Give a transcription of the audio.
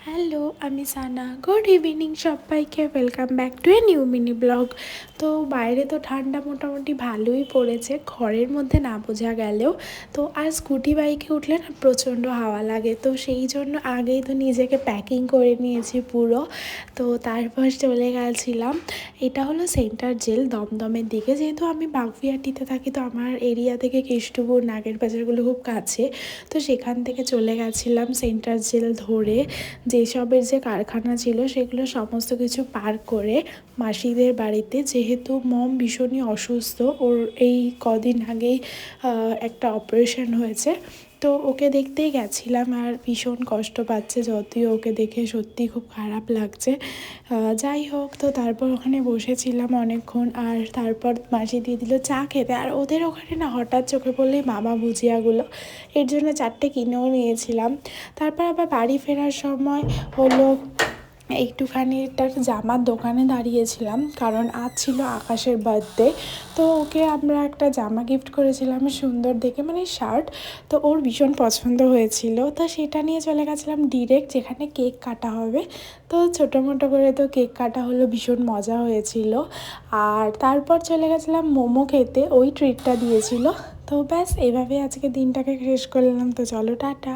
Hello, আমি সানা। Good evening সবাইকে। Welcome back to a new mini blog. তো বাইরে তো ঠান্ডা মোটামুটি ভালোই পড়েছে, ঘরের মধ্যে না বোঝা গেলেও। তো আর স্কুটি বাইকে উঠলে না প্রচণ্ড হাওয়া লাগে, তো সেই জন্য আগেই তো নিজেকে প্যাকিং করে নিয়েছি পুরো। তো তারপর চলে গেছিলাম, এটা হলো সেন্টার জেল, দমদমের দিকে। যেহেতু আমি বাগুইআটিতে থাকি, তো আমার এরিয়া থেকে কেষ্টপুর নাগের বাজারগুলো খুব কাছে। তো সেখান থেকে চলে গেছিলাম সেন্টার জেল ধরে। যেসবের যে কারখানা ছিল সেগুলো সমস্ত কিছু পার করে মাসিদের বাড়িতে, যেহেতু মম ভীষণই অসুস্থ, ওর এই কদিন আগেই একটা অপারেশন হয়েছে। তো ওকে দেখতেই গেছিলাম, আর ভীষণ কষ্ট পাচ্ছে, যদিও ওকে দেখে সত্যি খুব খারাপ লাগছে। যাই হোক, তো তারপর ওখানে বসেছিলাম অনেকক্ষণ, আর তারপর মাসি দিয়ে দিল চা খেতে। আর ওদের ওখানে না হঠাৎ চোখে পড়লেই মামা ভুজিয়াগুলো, এর জন্য 4টে কিনেও নিয়েছিলাম। তারপর আবার বাড়ি ফেরার সময় হলো একটুখানি একটা জামার দোকানে দাঁড়িয়েছিলাম, কারণ আজ ছিল আকাশের বার্থডে। তো ওকে আমরা একটা জামা গিফট করেছিলাম সুন্দর দেখে, মানে শার্ট। তো ওর ভীষণ পছন্দ হয়েছিল, তো সেটা নিয়ে চলে গেছিলাম ডিরেক্ট যেখানে কেক কাটা হবে। তো ছোটো মোটো করে তো কেক কাটা হলো, ভীষণ মজা হয়েছিল। আর তারপর চলে গেছিলাম মোমো খেতে, ওই ট্রিটটা দিয়েছিল। তো ব্যাস এইভাবে আজকে দিনটাকে শেষ করলাম। তো চলো টাটা।